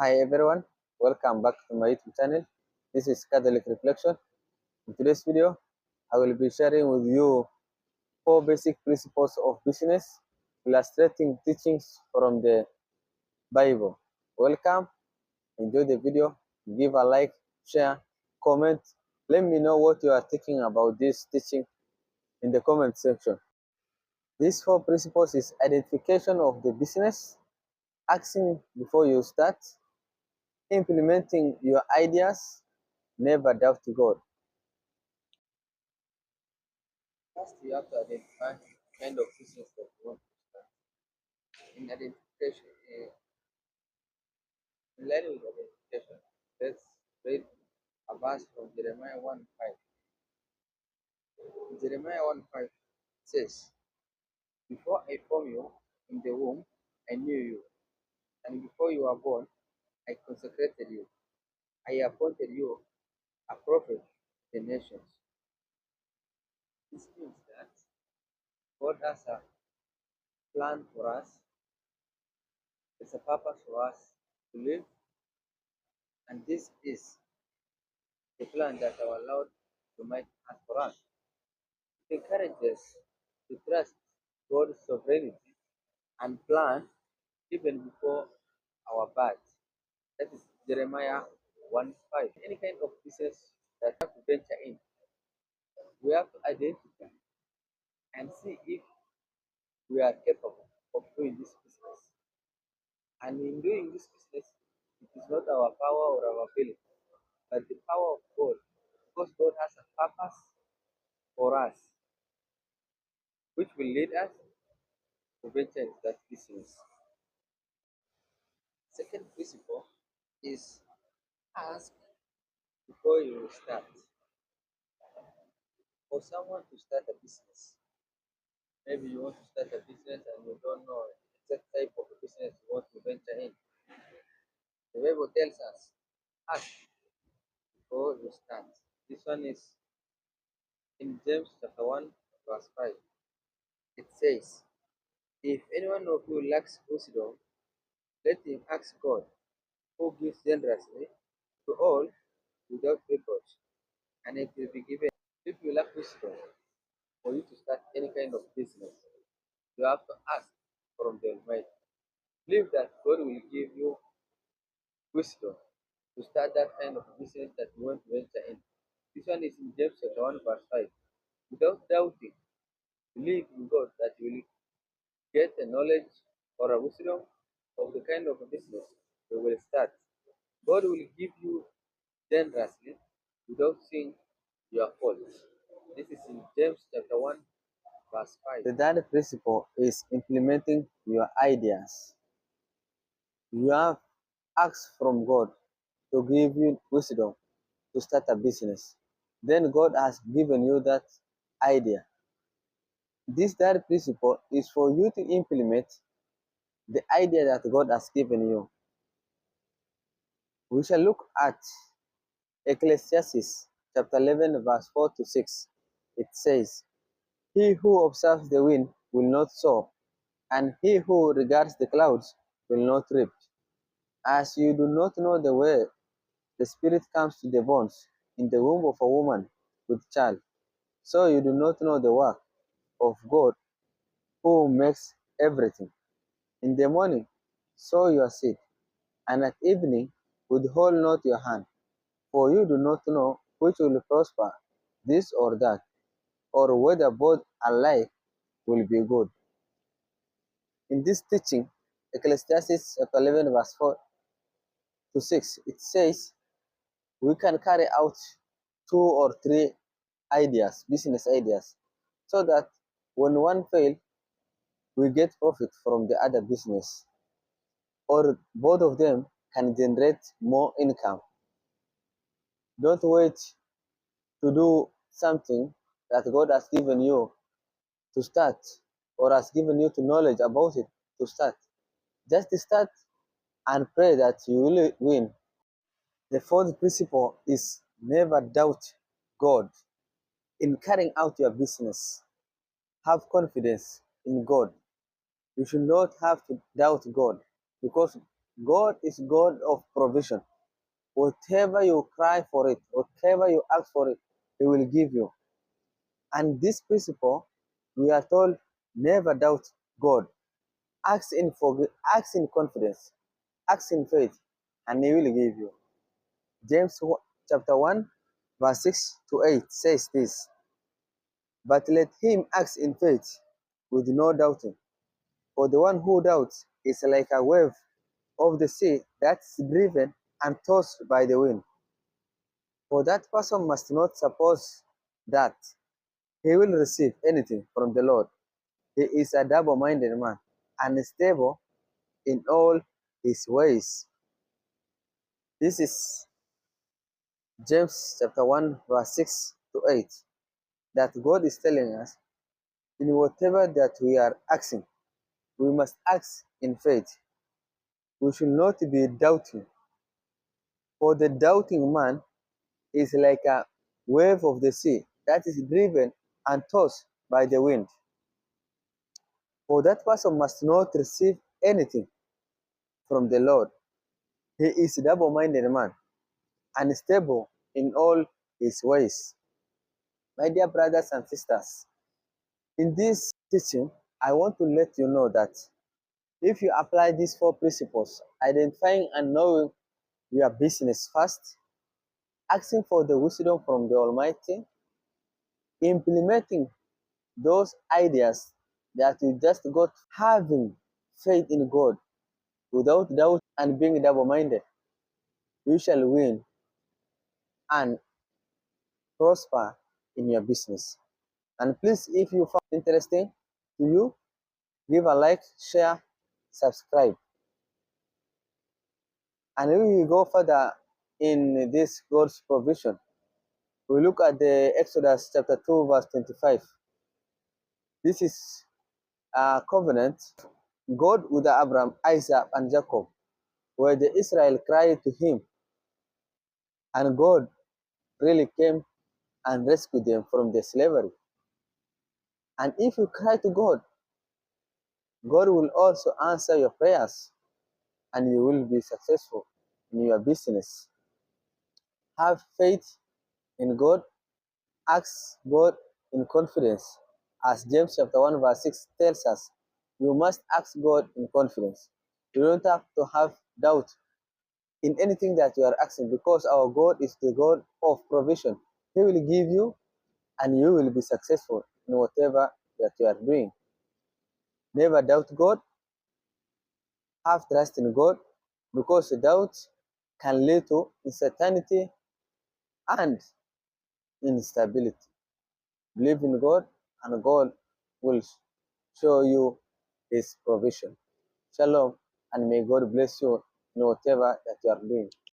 Hi everyone, welcome back to my YouTube channel. This is Catholic Reflection. In today's video, I will be sharing with you 4 basic principles of business, illustrating teachings from the Bible. Welcome, enjoy the video, give a like, share, comment. Let me know what you are thinking about this teaching in the comment section. These 4 principles is identification of the business, asking before you start, implementing your ideas, never doubt God. First, you have to identify the kind of business that you want to start. In identification, in line with identification, let's read a verse from Jeremiah 1:5. Jeremiah 1:5 says, "Before I formed you in the womb, I knew you, and before you were born, I consecrated you. I appointed you a prophet to the nations." This means that God has a plan for us. There's a purpose for us to live, and this is the plan that our Lord Almighty has for us. It encourages us to trust God's sovereignty and plan even before our birth. That is Jeremiah 1:5. Any kind of business that we have to venture in, we have to identify and see if we are capable of doing this business. And in doing this business, it is not our power or our ability, but the power of God, because God has a purpose for us, which will lead us to venture into that business. Second principle is ask before you start. For someone to start a business, maybe you want to start a business and you don't know the exact type of business you want to venture in. The Bible tells us, ask before you start. This one is in James chapter 1, verse 5. It says, "If any one of you lacks wisdom, let him ask God, who gives generously to all without reproach, and it will be given." If you lack wisdom for you to start any kind of business, you have to ask from the Almighty. Believe that God will give you wisdom to start that kind of business that you want to venture in. This one is in James chapter 1, verse 5. Without doubting, believe in God that you will get a knowledge or a wisdom of the kind of business you will start. God will give you generously without seeing your faults. This is in James chapter 1, verse 5. The third principle is implementing your ideas. You have asked from God to give you wisdom to start a business. Then God has given you that idea. This third principle is for you to implement the idea that God has given you. We shall look at Ecclesiastes chapter 11, verse 4 to 6. It says, "He who observes the wind will not sow, and he who regards the clouds will not reap. As you do not know the way the Spirit comes to the bones in the womb of a woman with child, so you do not know the work of God who makes everything. In the morning sow your seed, and at evening withhold not your hand, for you do not know which will prosper, this or that, or whether both alike will be good." In this teaching, Ecclesiastes chapter 11, verse 4 to 6, it says we can carry out 2 or 3 ideas, business ideas, so that when one fails, we get profit from the other business, or both of them can generate more income. Don't wait to do something that God has given you to start, or has given you to knowledge about it to start. Just start and pray that you will win. The fourth principle is never doubt God in carrying out your business. Have confidence in God. You should not have to doubt God, because God is God of provision. Whatever you cry for it, whatever you ask for it, He will give you. And this principle, we are told, never doubt God. Ask in confidence, ask in faith, and He will give you. James chapter 1, verse 6 to 8 says this: But let him ask in faith, with no doubting. For the one who doubts is like a wave of the sea that's driven and tossed by the wind. For that person must not suppose that he will receive anything from the Lord. He is a double-minded man, unstable in all his ways. This is James chapter 1, verse 6 to 8. That God is telling us, in whatever that we are asking, we must ask in faith. We should not be doubting. For the doubting man is like a wave of the sea that is driven and tossed by the wind. For that person must not receive anything from the Lord. He is a double-minded man, unstable in all his ways. My dear brothers and sisters, in this teaching, I want to let you know that if you apply these four principles, identifying and knowing your business first, asking for the wisdom from the Almighty, implementing those ideas that you just got, having faith in God without doubt and being double-minded, you shall win and prosper in your business. And please, if you found it interesting to you, give a like, share, subscribe. And when we go further in this God's provision, we look at the Exodus chapter 2, verse 25. This is a covenant God with Abraham, Isaac, and Jacob, where the Israel cried to him, and God really came and rescued them from the slavery. And if you cry to God, God will also answer your prayers, and you will be successful in your business. Have faith in God, ask God in confidence. As James chapter 1 verse 6 tells us, you must ask God in confidence. You don't have to have doubt in anything that you are asking, because our God is the God of provision. He will give you and you will be successful in whatever that you are doing. Never doubt God. Have trust in God, because doubt can lead to uncertainty and instability. Believe in God, and God will show you His provision. Shalom, and may God bless you in whatever that you are doing.